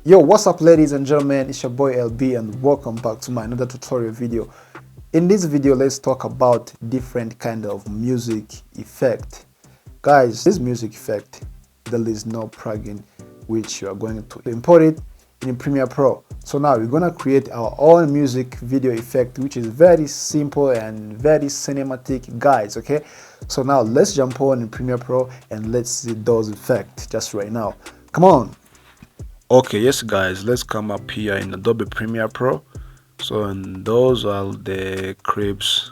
Yo, what's up ladies and gentlemen, it's your boy LB and welcome back to my another tutorial video. In this video, let's talk about different kind of music effect. Guys, this music effect, there is no plugin which you are going to import it in Premiere Pro. So now we're gonna create our own music video effect, which is very simple and very cinematic, guys. Okay, so now let's jump on in Premiere Pro and let's see those effects just right now. Come on. Okay, yes guys, let's come up here in Adobe Premiere Pro. So and those are the clips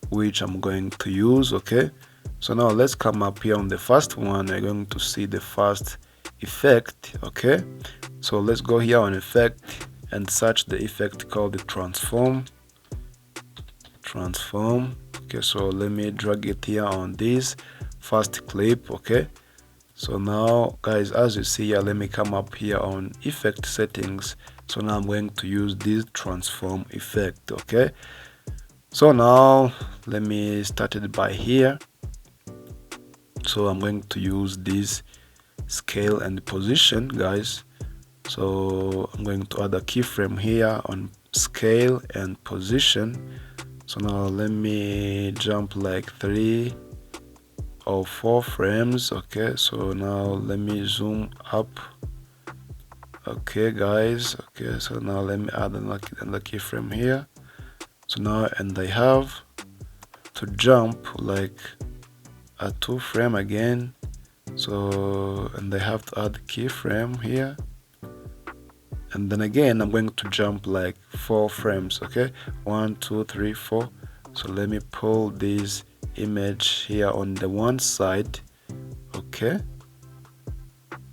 which I'm going to use. Okay, so now let's come up here on the first one. We're going to see the first effect. Okay, so let's go here on effect and search the effect called the transform. Okay, so let me drag it here on this first clip. Okay, so now guys, as you see here, let me come up here on effect settings. So now I'm going to use this transform effect. Okay, so now let me start it by here. So I'm going to use this scale and position, guys. So I'm going to add a keyframe here on scale and position. So now let me jump like 3 or 4 frames. Okay, so now let me zoom up. Okay guys, okay, so now let me add another keyframe here. So now, and I have to jump like a 2 frame again. So and I have to add keyframe here, and then again I'm going to jump like 4 frames. Okay, 1 2 3 4. So let me pull this image here on the one side. Okay,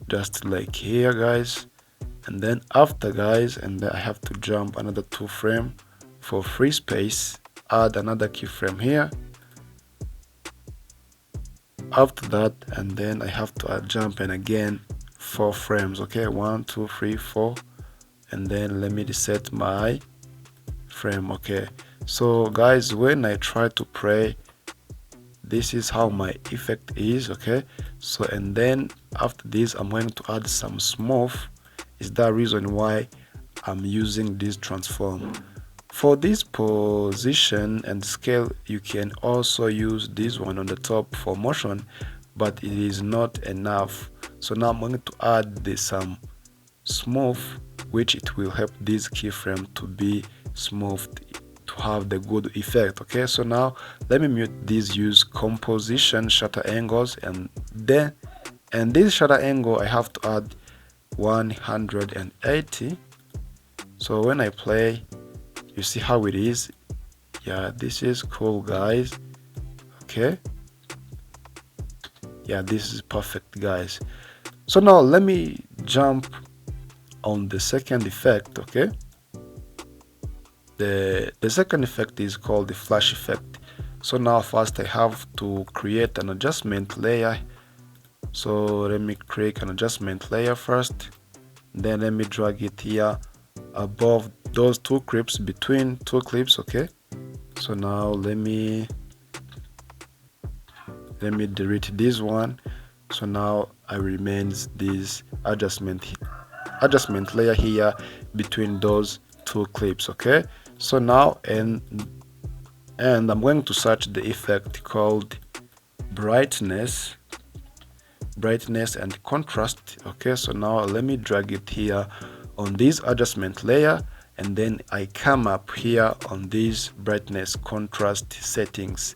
just like here guys, and then after guys, and then I have to jump another 2 frame for free space, add another keyframe here after that, and then I have to jump and again 4 frames. Okay, 1 2 3 4, and then let me reset my frame. Okay, so guys, when I try to play, this is how my effect is. Okay, so and then after this I'm going to add some smooth. Is that reason why I'm using this transform. For this position and scale, you can also use this one on the top for motion, but it is not enough. So now I'm going to add some smooth, which it will help this keyframe to be smooth, to have the good effect. Okay, so now let me mute this, use composition shutter angles, and then this shutter angle I have to add 180. So when I play, you see how it is. Yeah, this is cool guys. Okay, yeah, this is perfect guys. So now let me jump on the second effect. Okay, the second effect is called the flash effect. So now first I have to create an adjustment layer. So let me create an adjustment layer first, then let me drag it here above those 2 clips, between 2 clips. Okay, so now let me delete this one. So now I remains this adjustment layer here between those 2 clips. Okay, so now and I'm going to search the effect called brightness and contrast. Okay, so now let me drag it here on this adjustment layer, and then I come up here on this brightness contrast settings.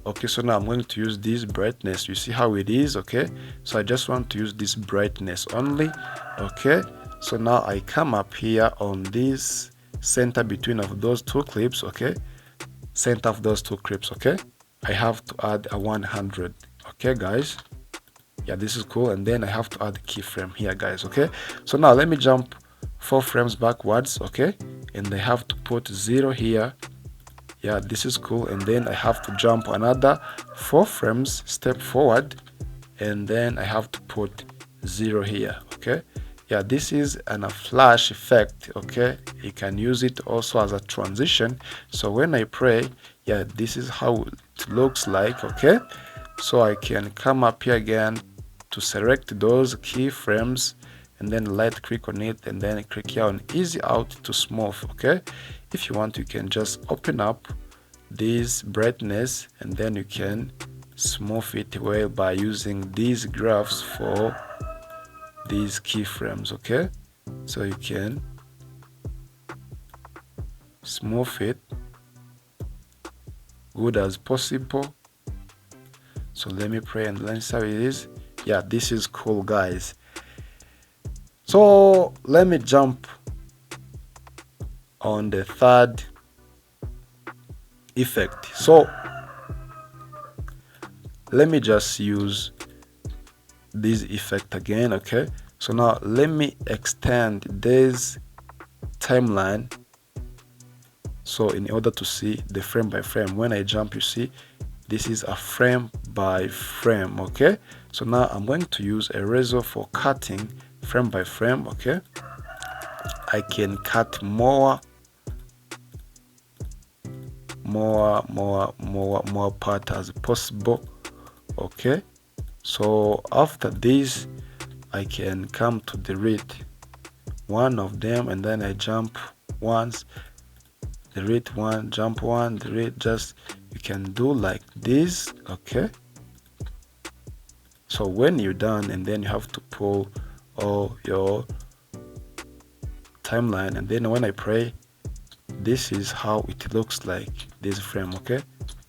Okay, so now I'm going to use this brightness. You see how it is. Okay, so I just want to use this brightness only. Okay, so now I come up here on this center between of those 2 clips. Okay, center of those 2 clips. Okay, I have to add a 100. Okay guys, yeah, this is cool, and then I have to add a keyframe here guys. Okay, so now let me jump 4 frames backwards. Okay, and I have to put 0 here. Yeah, this is cool, and then I have to jump another 4 frames, step forward, and then I have to put 0 here. Okay, yeah, this is a flash effect. Okay, you can use it also as a transition. So when I play, yeah, this is how it looks like. Okay, so I can come up here again to select those keyframes, and then right click on it, and then click here on easy out to smooth. Okay, if you want, you can just open up this brightness, and then you can smooth it well by using these graphs for these keyframes. Okay, so you can smooth it good as possible. So let me pray and let's see how it is. Yeah, this is cool, guys. So let me jump on the third effect. So let me just use this effect again. Okay, so now let me extend this timeline, so in order to see the frame by frame, when I jump, you see this is a frame by frame. Okay, so now I'm going to use a razor for cutting frame by frame. Okay, I can cut more part as possible. Okay, so after this I can come to delete one of them, and then I jump once, delete one, jump one, delete. Just you can do like this. Okay, so when you're done, and then you have to pull all your timeline, and then when I pray, this is how it looks like, this frame. Okay,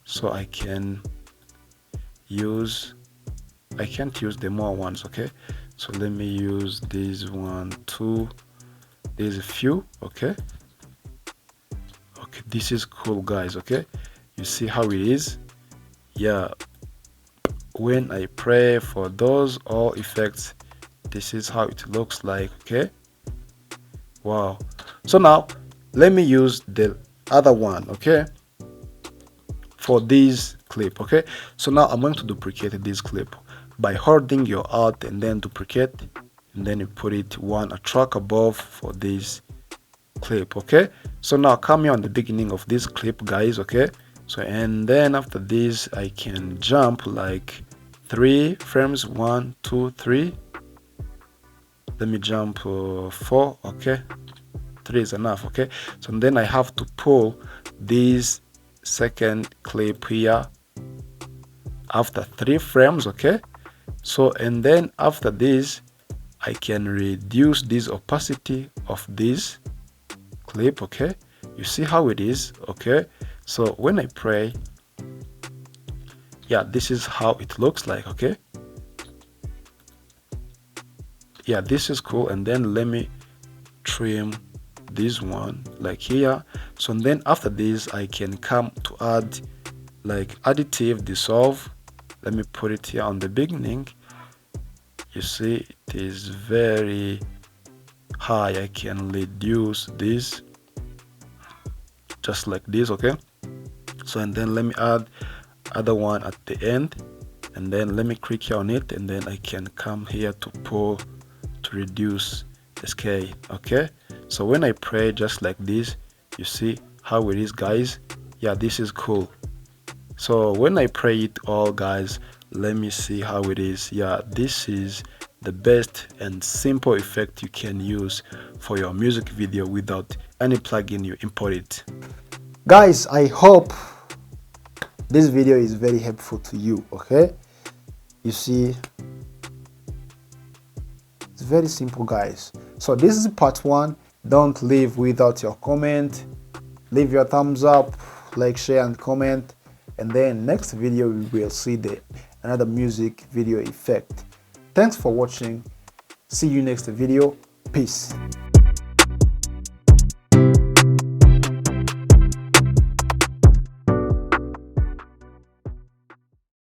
so I can't use the more ones. Okay, so let me use this one, two, there's a few. Okay, this is cool, guys. Okay, you see how it is. Yeah, when I pray for those all effects, this is how it looks like. Okay, wow. So now let me use the other one, okay, for this clip. Okay, so now I'm going to duplicate this clip by holding your Alt and then duplicate, and then you put it a track above for this clip. Okay, so now come here on the beginning of this clip, guys. Okay, so and then after this I can jump like 3 frames, 1, 2, 3. Let me jump 4. Okay, 3 is enough. Okay, so then I have to pull this second clip here after 3 frames. Okay, so and then after this I can reduce this opacity of this clip. Okay, you see how it is. Okay, so when I pray, yeah, this is how it looks like. Okay, yeah, this is cool. And then let me trim this one like here. So then after this I can come to add like additive dissolve. Let me put it here on the beginning. You see it is very high. I can reduce this just like this. Okay, so and then let me add other one at the end, and then let me click here on it, and then I can come here to pull to reduce the scale. Okay, so when I pray just like this, you see how it is, guys. Yeah, this is cool. So when I pray it all, guys, let me see how it is. Yeah, this is the best and simple effect you can use for your music video without any plugin you import it. Guys, I hope this video is very helpful to you. Okay, you see it's very simple, guys. So this is part 1. Don't leave without your comment. Leave your thumbs up, like, share and comment, and then next video we will see another music video effect. Thanks for watching. See you next video. Peace.